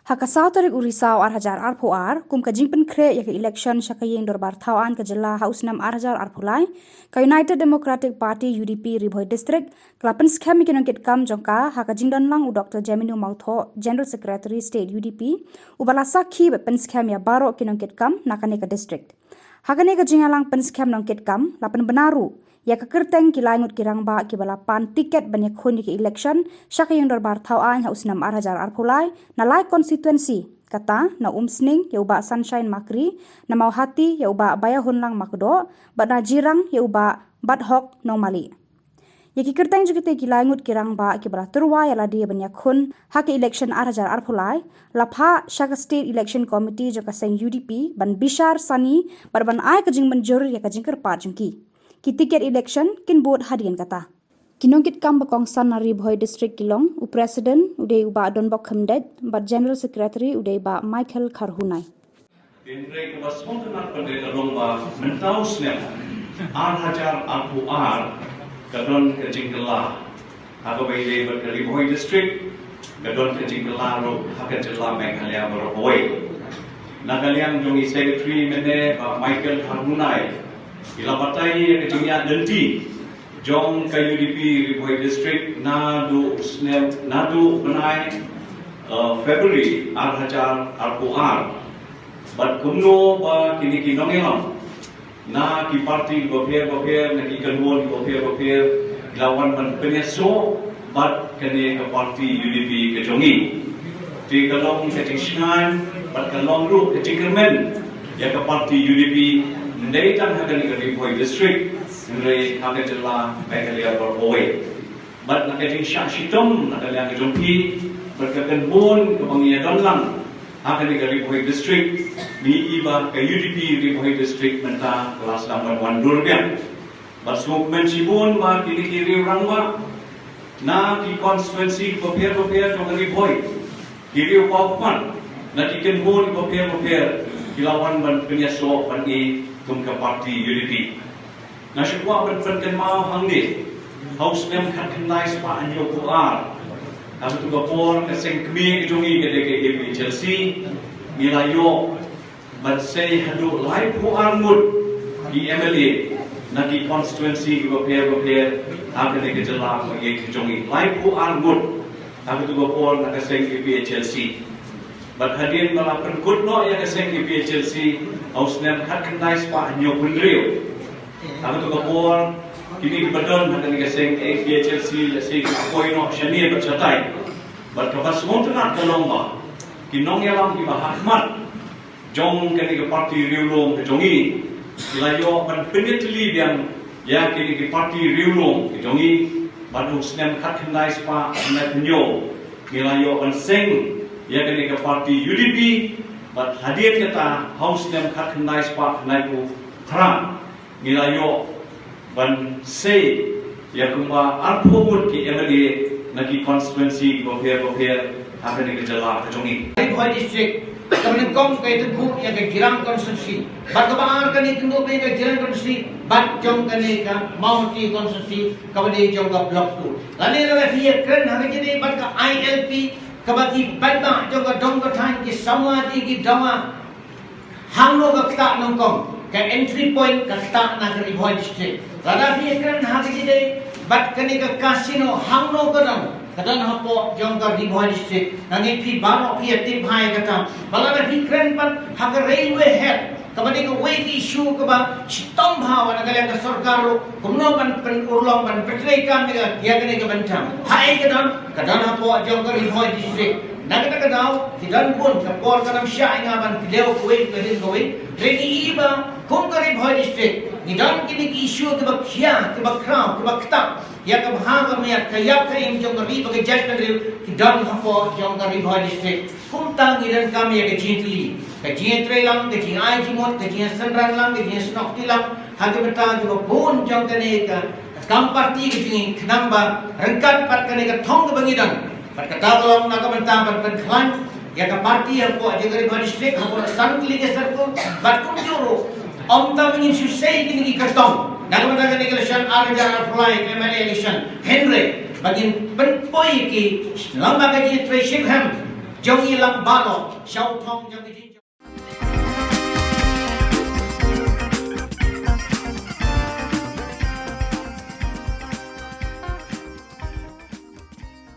Hakasau tarik urisau arhajar arpoar kum ka jingpen kre ya ke election syakayeng dorbar thawaan ke jela haus nam arhajar arpulai ka United Democratic Party UDP Bhoi district klapen scam kinongkit kam jongka haka jingdan lang u Dr. Jaminu Mautho General Secretary State UDP ubala sakhi pen scam ya baro kinongkit kam nakane ka district hakane ka jingalang pen scam nongkit kam lapen benaru ya ke Kyrtong kilangut kirang ba ki balapan tiket banyak khoni ke election syakayeng dorbar thawaan haus nam arhajar arpulai na lai constituency kata na umsning ya uba sunshine makri na mau hati ya uba baya hunlang makdo bat na jirang ya uba badhok normally ya ki Kyrtong jukite kilangut kirang ba ki bala turwa ya ladi banyak khun hak election arhajar arpulai lapha shaka state election committee joka seng UDP ban bishar sani ban ai ka jing manjur ya ka jingker pa jungki ki tiket election kin board hadian kata kinongkit kam bakong sanari Bhoi district Shillong u president udai uba donbok khamdet ba general secretary udai ba Michael Kharhunai Indre was fontenak pendeta lomba mentausnya arhajar ar kadon ke jingla ako bayi berkali Bhoi district kadon ke jingla ro hakan jela Meghalaya ro Bhoi nagalian jongi secretary mene ba Michael Kharhunai ilabatai ke jingya denti jong ka UDP Bhoi district nadu benai February arhajar ar but kumno ba kini Nongialam na ki parti gopher na ki kanwon gopher lawan ban peneso but kene ka parti UDP ke jongi ti kalong ke tingshnan but kalong ru ke tingkermen ya ka parti UDP ndai tan hakan ke Bhoi district Nre hake jela Meghalaya Bhoi but na ke ting shitom na kalian ke jongki berkakan bon ke bangia damlang hake ke Bhoi district ni iba ke UDP Bhoi district menta kelas number 1 durbian but movement sibun ba kiri rangwa na ki constituency gopher jong Bhoi kiri upakman na ki ken bon gopher kilawan ban penyaso ban ni tum ke parti UDP na syukwa ben mau hangni haus nem khat nice pa anyo ko kamu tu gapor ke seng kmi ke jongi ke de Chelsea milayo but say hadu live ko mud di MLA na ki constituency gopher agane ke jela ko ye ke jongi live ko mud kamu tu gapor na ke seng Chelsea but hadin bala pen no ya ke seng Chelsea haus nem khat nice pa anyo kunrio Aku tu kapor kini kebetulan nak ni keseng Chelsea lesi apoi no shani bercatai. Berkapas semua tu nak kelomba. Nongialam di Bahahmat. Jong kini ke parti Riulong ke jongi. Ilayo ban penetli yang ya kini ke parti Riulong ke jongi. Badu senem kat kendai spa nak nyo. Ilayo ban seng ya kini ke parti UDP. Bat hadir kita haus senem kat kendai spa nak ku terang. Nilayo ban say ya kumba arpomut ki MLA na ki constituency gopher akan ni jela jongi Bhoi district kami kom kai tu ya ke Giram constituency bat kabar kani tundu pe ke Giram constituency bat jong kani ka Mounty constituency kami jong ka block 2 lani la hiya kren ha ke bat ka ILP kabati bat ba jong ka dong ka than ki samwati ki dawa hamlo ka kta nongkom ke entry point kata nak dari Bhoi district. Rada dia kan hari ini bat kini ke kasino hamno kadang hapo jong ka Bhoi district. Nanti pi baro pi tip hai kata. Balada pi kren pat hak railway head. Kabadi ke weight issue ke ba sitom bhawa na kalian ke sarkar kumno ban urlong ban petraikan dia ya kini ke bantang. Hai kadang hapo jong ka Bhoi district. Nagkakadaw, hidan pun kapor ka ng siya nga ban pilew kuwait kadin kuwait. Reni iba kung ka Bhoi district, hidan kinik-issue tiba kya, tiba crown, tiba kta. Ya kabhaga mayat kayap ka yung jong riba ka judgment riw, hidan hapo jong ka Bhoi district. Kung tang hidan kami ya ka jintli. Ka jintre lang, ka jinay jimot, ka jinsanran lang, ka jinsnokti lang. Hagi betang tiba pun jong ka neka. Kamparti ka jingin kanamba, rengkat pat ka neka tong ka bangidan. Kata kalau nak bentang berklan, ya ke parti yang kuat jaga Bhoi district, hampa san kili ke serku, batum juru, omta mengin susai kini Kyrtong. Nak bentang kini election arhajar arpulai MLA election, Henry, bagin penpoi ki lamba kaji treship ham, Jong ilang balo, Xiao Tong jang